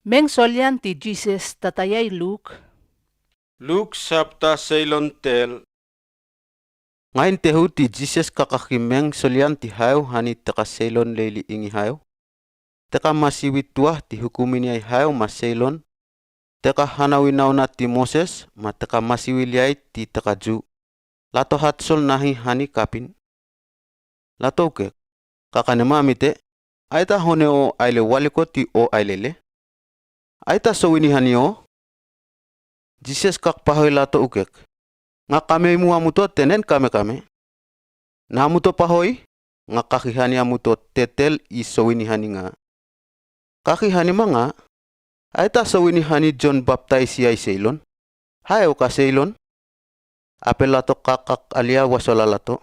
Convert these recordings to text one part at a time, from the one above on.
Meng solyan ti Jesus tatayay Luke. Luke sabta seilon tel. Ngayon tehu ti Jesus kakakimeng solian ti hayo hani teka selon leli ingi hayo. Teka masiwit tuah ti hukumin ay hayo maselon. Teka hanawinaw na ti Moses ma teka masiwilyay ti teka Ju. Lato hatsol nahi hani kapin. Lato ke kakanema amite. Aita hone o aile waliko ti o ailele. Aita sowini hani o. Jesus kakpahoy lato ukek. Nga kame mu amuto tenen kame. Na amuto pahoy, nga kakihani amuto tetel isowini hani nga. Kakihani mga, aita sowini hani John Baptist ay seilon. Hayo ka seilon. Apelato kakak alia wasolalato.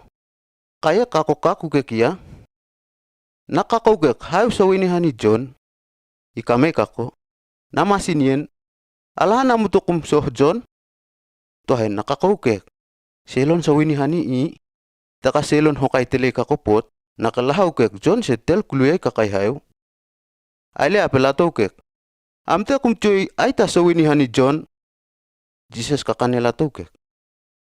Kaya kako kekia. Nakakugek hayo sowini hani John. Ikame kako. Namasinien. Alahan amuto kumsoh John. Tuhay nakakukek. Selon sawini hani i. Taka selon hokay tele kakupot. Nakalahaw kek John setel kuluyay kakayhayo. Aile apelato kek. Amte kumchoy ay ta sawini hani John. Jesus kakanelato kek.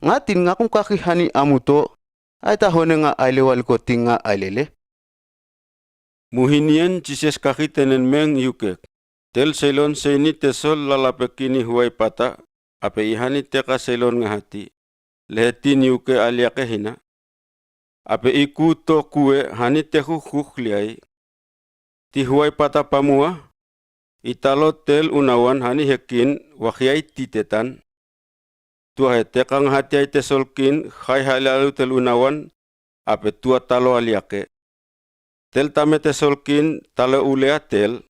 Ngatin nga kung kakihani amuto. Ay ta hone nga ailewal ko tinga ailele. Muhinien Jesus kakitenen meng yukek. Tel selon seini tesol lalapekini huay pata. Ape ihani teka selon ngahati. Lehetin yuke aliake hina. Ape iku to kue hani tehu liai. Ti huay pata pamua. Italo tel unawan hani hekin wakyai titetan. Tuahe teka ngahati ay tesolkin khai halalu tel unawan. Ape tua talo aliake. Tel tame tesolkin talo ulea tel.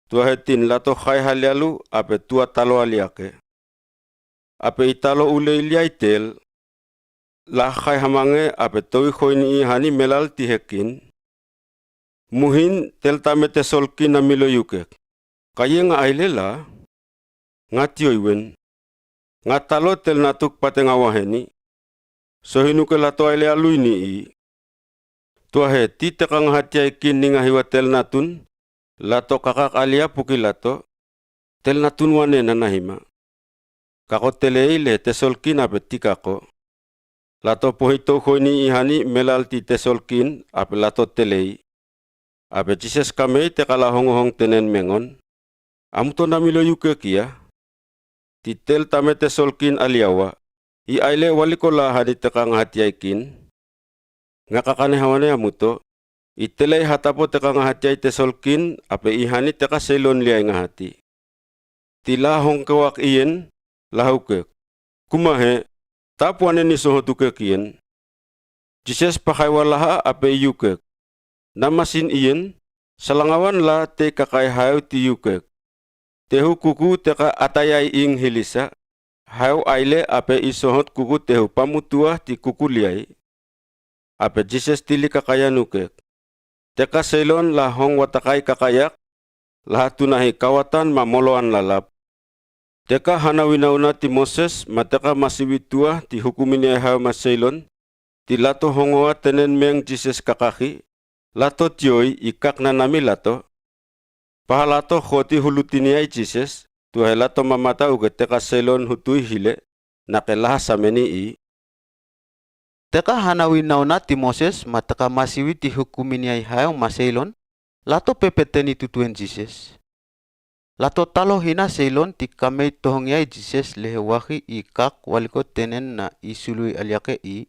Tuahe tin lato khai halalu ape tua talo aliake. Ape italo ule iliai tel. Lahkai hamange ape toi khoini hani melal tihekin. Muhin tel tame tesolkin na milo yukek. Kaya nga ailela. Nga tioywen. Nga talo tel natuk patengawaheni. Sohinuke lato aile aluini i. Tuahe titeka nga hati aikin ni nga hiwa tel natun. Lato kakak alia pukilato. Tel natun wane nanahima. Kako teleile tesolkin ape tikako. Lato pohito khoini ihani melal ti tesolkin ape lato telei. Ape Jesus kamei tekala hongohong tenen mengon. Amuto namilo yuke kia. Ti tel tame tesolkin aliawa. I aile waliko la hani teka ngahati aikin. Ngakakane hawane amuto. I telei hatapo teka ngahati ay tesolkin ape ihani teka selon liay ngahati. Tila hong kewak ien. Lahukek. Kumahe. Tapuane ni sohotukek ien. Jesus pakaywalaha ape yukek. Namasin ien. Salangawan la te kakay hayo ti yukek. Tehu kuku teka atayay ing hilisa. Hayo aile ape isohot kuku tehu pamutua ti kuku liay. Ape Jesus tili kakayanukek. Teka selon lahong watakay kakayak. Lahatunahi kawatan mamoloan lalap. Teka hanawinaw na ti Moses mateka masiwitua ti hukumin ni hayo maselon. Ti lato hongoa tenen meng Jesus kakaki. Lato tioy ikak na nami lato. Pahalato khoti hulutini ay Jesus. Tuhay lato mamata uge teka selon hutuy hile. Nakelaha sameni i. Teka hanawinaw na ti Moses mateka masiwit ti hukumin ay hayo maselon. Lato pepeteni tutuen Jesus. Lato talo hina selon ti kamay tohongyay Jesus lehewaki ikak waliko tenen na isului aliake i.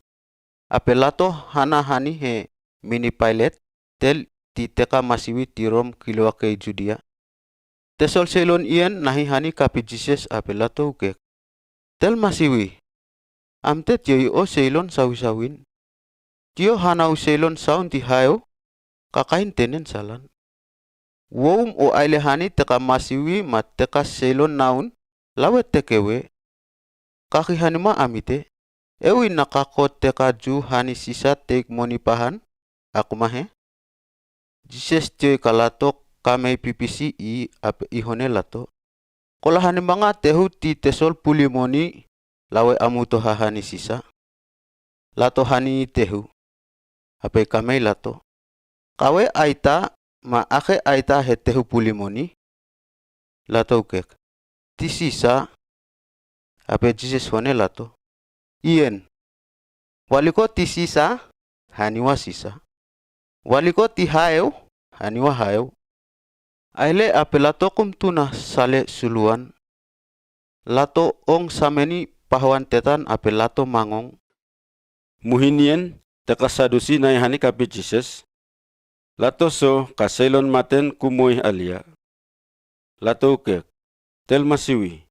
Ape lato hanahani he mini pilot tel ti teka masiwi ti Rom kilowake Judea. Tesol selon iyan nahihani kapi Jesus ape lato ukek. Tel masiwi. Amte tiyo o selon sawisawin. Tiyo hanaw selon saun ti hayo kakain tenen salan. Wom o ailehani teka masiwi mat teka selon naun lawet tekewe. Kakihani ma amite. Ewi nakako teka Ju hani sisa teik monipahan. Akumahe. Jesus tiyoy kalato kamay pipisi i ape ihone lato. Kolahani mga tehu ti tesol pulimoni lawe amuto hahani sisa. Lato hani tehu. Ape kamay lato. Kawe aita ma ake aita hetehu pulimoni. lato ukek. Ti sisa ape Jesus wane lato. Ien. Waliko ti sisa haniwa sisa. Waliko ti haeu haniwa haeu. Aile ape lato kum tuna sale suluan. Lato ong sameni pahuan tetan ape lato mangong. Muhinien teka sadusi na ihani kapi Jesus. Lato so kaselon maten kumoy alia. Lato ukek. Tel masiwi.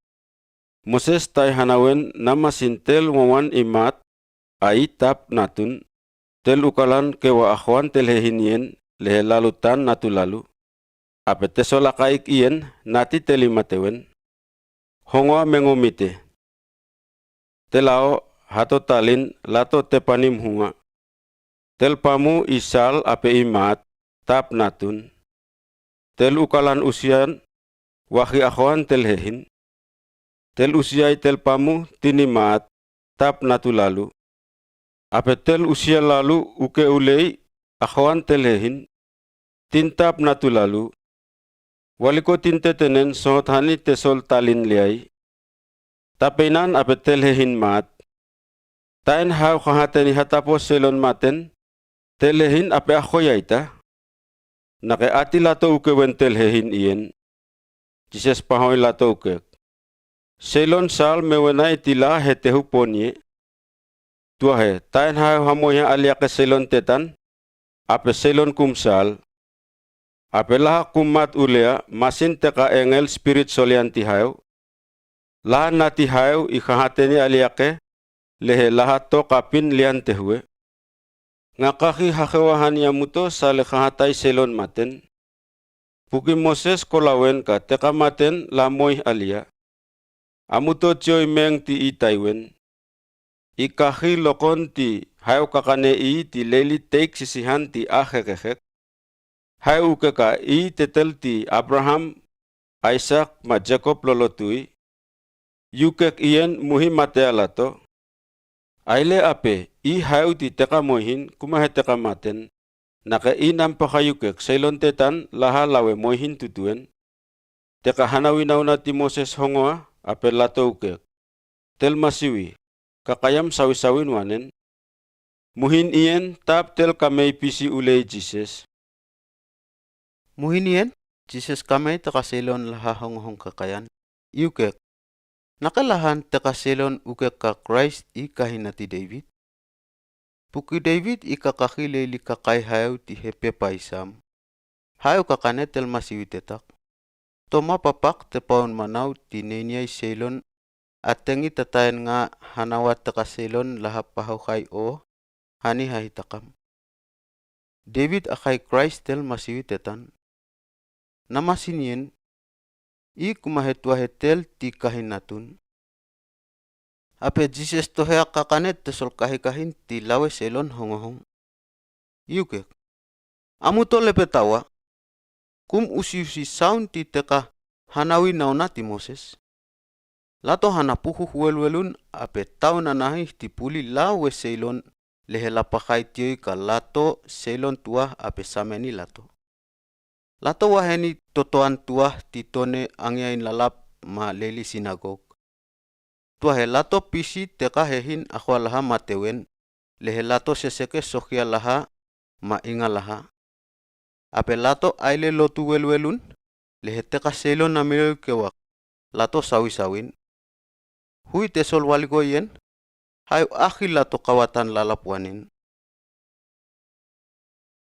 Moses tay hanawen nama sintel wawan imat ai tap natun. Tel ukalan kewa akhwan tel hehinien lehe lalutan natu lalu. Ape tesolakaik ien nati telimatewen. Hongoa mengomite. Telao hato talin lato tepanim hunga. Tel pamu isal ape imat tap natun. Tel ukalan usian wahi akhwan tel hehin. Tel usiai tel pamu tinimat tap natu lalu. Ape tel usia lalu uke ulei akhwan tel hehin. Tintap natu lalu. Waliko tintetenen sohothani tesol talin liai. Tapenan ape tel hehin mat. Tain hau kahateni hatapo selon maten. Tel hehin ape akhoyaita. Nake ati lato uke wen tel hehin ien. Jesus pahoy lato ukek. Selon sal mewenai tila hetehu ponye. Tuahe, tain hau hamoya aliake selon tetan. Ape selon kumsal. Ape laha kumat ulea masin teka engel spirit solian tihayu. Laha nati hayu ikahateni aliake lehe laha to kapin lian tehue. Ngakaki hakewahan yamuto sale kahatai selon maten. Puki Moses kolawen ka teka maten lamoy alia. Amuto tioy meng ti itaiwen. Ikahi lokon ti hayu kakane ti leli teik sisihan ti ahekekek. Hayu ukeka tetel ti Abraham, Isaac ma Jacob lolotui. Yukek ien muhi mate alato. Aile ape hayu ti teka mohin kumahe teka maten. Naka nampakayukek selon tetan laha lawe mohin tutuen. Teka hanawinauna ti Moses hongoa ape lato ukek. Tel masiwi kakayam sawi-sawin wanen. Muhin ien tap tel kamay pisi ulei Jesus. Muhinien, Jesus kamay takaselon laha honghong kakayan. Yukek. Nakalahan takaselon ukek ka Christ ikahinati David. Puki David ikakakile li kakay hayaw ti hepe paisam. Hayaw kakane tel masiwi tetak. Toma papak te paun manaw ti nenyay selon at tengi tatayan nga hanawat takaselon laha pahukay o hani hahitakam. David akay Christ tel masiwi tetan. Namasinien, kumahetwahetel ti kahinatun. Ape Jesus tohea kakanet tesol kahikahin ti lawe selon hongohong. Yukek. Amuto lepetawa. Kum usi saun ti teka hanawi nauna ti Moses. Lato hanapuhu welwelun ape tau nanahi ti puli lawe selon lehe lapakay tiyoy ka lato selon tuah ape sameni lato. Lato waheni totoan tuah titone angyain lalap ma leli sinagog. Tuahe lato pisi teka hehin akwa laha matewen, lehe lato seseke sokia laha ma inga laha. Ape lato aile lotu welwelun, lehe teka selon namil kewak, lato sawi-sawin. Hui tesol waliko yen, hayu akhil lato kawatan lalapwanin.